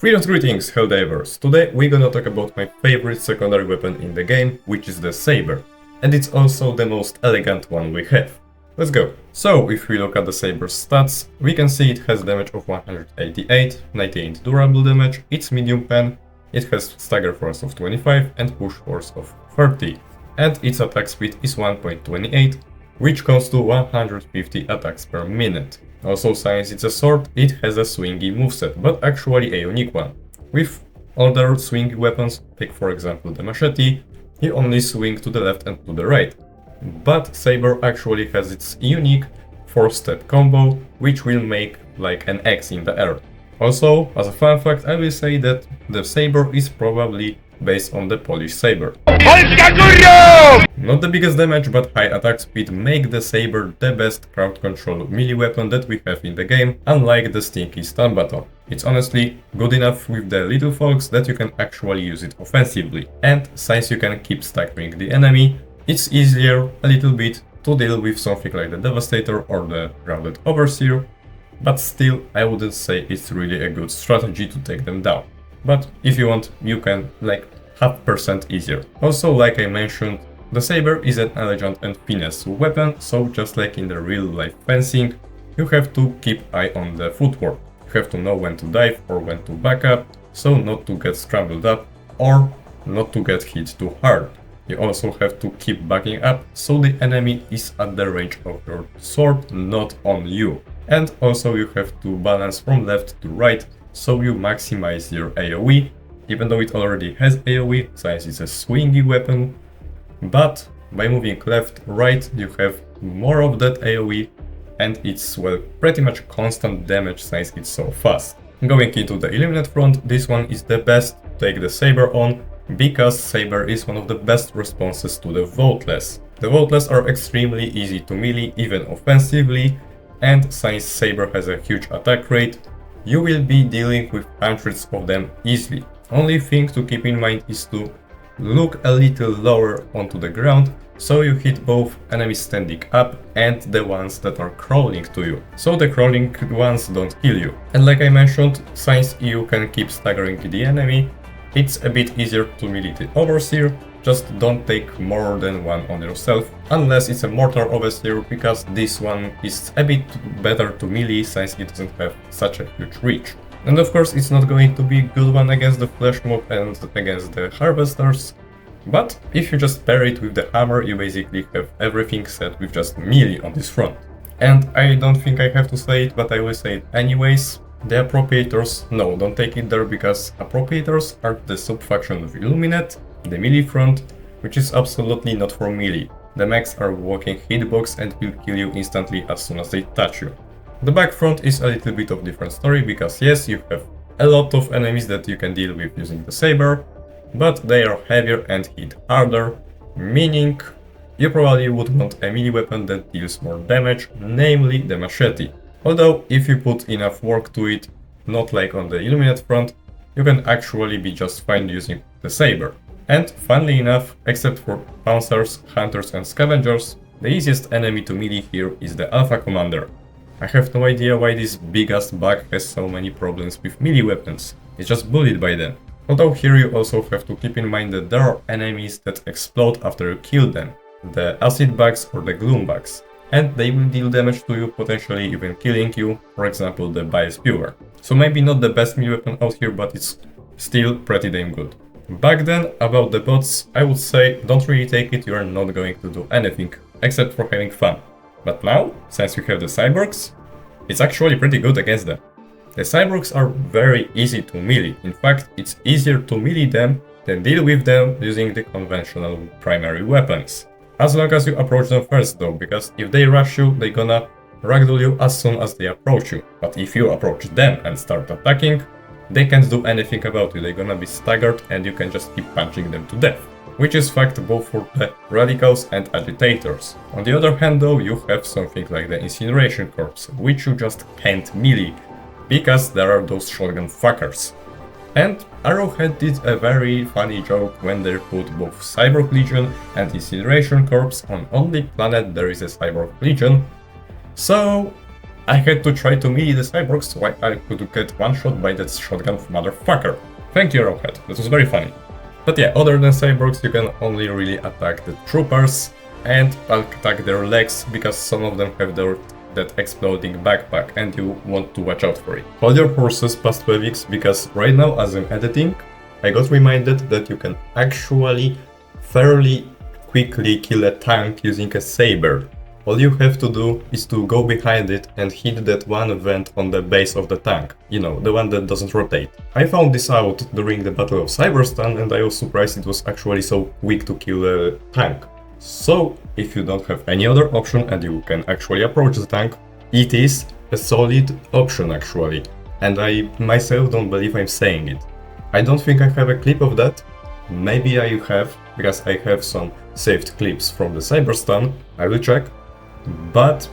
Greetings, Helldivers! Today we're gonna talk about my favorite secondary weapon in the game, which is the Saber. And it's also the most elegant one we have. Let's go! So, if we look at the Saber's stats, we can see it has damage of 188, 98 durable damage, it's medium pen, it has stagger force of 25 and push force of 30. And its attack speed is 1.28, which comes to 150 attacks per minute. Also, since it's a sword, it has a swingy moveset, but actually a unique one. With other swingy weapons, take for example the machete, you only swing to the left and to the right. But Saber actually has its unique 4-step combo, which will make like an X in the air. Also, as a fun fact, I will say that the Saber is probably based on the Polish Saber. POLSKA GUROM! Not the biggest damage, but high attack speed make the Saber the best crowd control melee weapon that we have in the game, unlike the stinky stun baton. It's honestly good enough with the little folks that you can actually use it offensively. And since you can keep staggering the enemy, it's easier a little bit to deal with something like the Devastator or the Grounded Overseer, but still I wouldn't say it's really a good strategy to take them down. But if you want, you can like 0.5% easier. Also, like I mentioned, the Saber is an elegant and finesse weapon, so just like in the real life fencing, you have to keep eye on the footwork. You have to know when to dive or when to back up, so not to get scrambled up or not to get hit too hard. You also have to keep backing up, so the enemy is at the range of your sword, not on you. And also you have to balance from left to right, so you maximize your AoE, even though it already has AoE, since it's a swingy weapon. But by moving left, right, you have more of that AoE, and it's, well, pretty much constant damage since it's so fast. Going into the Illuminate front, this one is the best to take the Saber on, because Saber is one of the best responses to the Voteless. The Voteless are extremely easy to melee, even offensively, and since Saber has a huge attack rate, you will be dealing with hundreds of them easily. Only thing to keep in mind is to look a little lower onto the ground, so you hit both enemies standing up and the ones that are crawling to you, so the crawling ones don't kill you. And like I mentioned, since you can keep staggering the enemy, it's a bit easier to melee the Overseer. Just don't take more than one on yourself, unless it's a Mortar Overseer, because this one is a bit better to melee since it doesn't have such a huge reach. And of course it's not going to be a good one against the Flesh Mob and against the Harvesters, but if you just pair it with the Hammer, you basically have everything set with just melee on this front. And I don't think I have to say it, but I will say it anyways. The Appropriators, no, don't take it there, because Appropriators are the sub-faction of Illuminate, the melee front, which is absolutely not for melee. The mechs are walking hitbox and will kill you instantly as soon as they touch you. The back front is a little bit of different story, because yes, you have a lot of enemies that you can deal with using the Saber, but they are heavier and hit harder, meaning you probably would want a melee weapon that deals more damage, namely the machete. Although if you put enough work to it, not like on the Illuminate front, you can actually be just fine using the Saber. And funnily enough, except for Pouncers, Hunters and Scavengers, the easiest enemy to melee here is the Alpha Commander. I have no idea why this big-ass bug has so many problems with melee weapons, it's just bullied by them. Although here you also have to keep in mind that there are enemies that explode after you kill them, the Acid Bugs or the Gloom Bugs, and they will deal damage to you, potentially even killing you, for example the Bias Viewer. So maybe not the best melee weapon out here, but it's still pretty damn good. Back then, about the bots, I would say don't really take it, you are not going to do anything, except for having fun. But now, since you have the Cyborgs, it's actually pretty good against them. The Cyborgs are very easy to melee, in fact it's easier to melee them than deal with them using the conventional primary weapons. As long as you approach them first though, because if they rush you, they're gonna ragdoll you as soon as they approach you. But if you approach them and start attacking, they can't do anything about you, they're gonna be staggered and you can just keep punching them to death. Which is fact both for the Radicals and Agitators. On the other hand though, you have something like the Incineration Corps, which you just can't melee, because there are those shotgun fuckers. And Arrowhead did a very funny joke when they put both Cyborg Legion and Incineration Corps on only planet there is a Cyborg Legion. So I had to try to melee the cyborgs so I could get one shot by that shotgun motherfucker. Thank you, Rocket, that was very funny. But yeah, other than cyborgs, you can only really attack the troopers and attack their legs, because some of them have that exploding backpack and you want to watch out for it. Hold your horses past 12x, because right now as I'm editing, I got reminded that you can actually fairly quickly kill a tank using a Saber. All you have to do is to go behind it and hit that one vent on the base of the tank. You know, the one that doesn't rotate. I found this out during the Battle of Cyberstan and I was surprised it was actually so quick to kill a tank. So, if you don't have any other option and you can actually approach the tank, it is a solid option actually. And I myself don't believe I'm saying it. I don't think I have a clip of that. Maybe I have, because I have some saved clips from the Cyberstan. I will check. But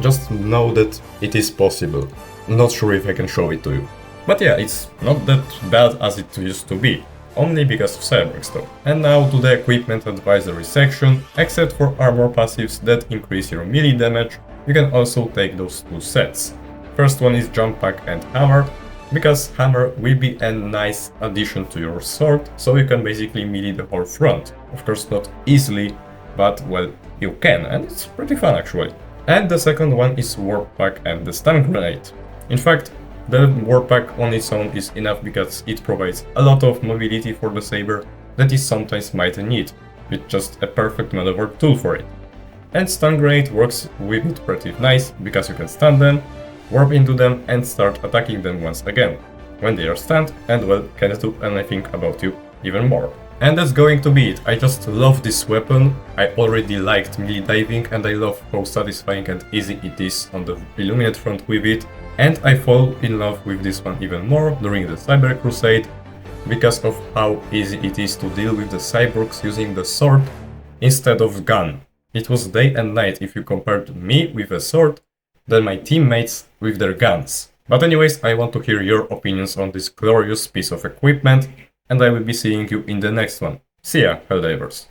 just know that it is possible. Not sure if I can show it to you. But yeah, it's not that bad as it used to be. Only because of cyborgs though. And now to the equipment advisory section. Except for armor passives that increase your melee damage, you can also take those two sets. First one is jump pack and hammer, because hammer will be a nice addition to your sword, so you can basically melee the whole front. Of course not easily, but well, you can, and it's pretty fun actually. And the second one is warp pack and the stun grenade. In fact, the warp pack on its own is enough because it provides a lot of mobility for the Saber that you sometimes might need, with just a perfect maneuver tool for it. And stun grenade works with it pretty nice, because you can stun them, warp into them and start attacking them once again, when they are stunned and well, can't do anything about you even more. And that's going to be it. I just love this weapon. I already liked melee diving and I love how satisfying and easy it is on the Illuminate front with it. And I fall in love with this one even more during the Cyber Crusade, because of how easy it is to deal with the cyborgs using the sword instead of gun. It was day and night if you compared me with a sword than my teammates with their guns. But anyways, I want to hear your opinions on this glorious piece of equipment, and I will be seeing you in the next one. See ya, Helldivers!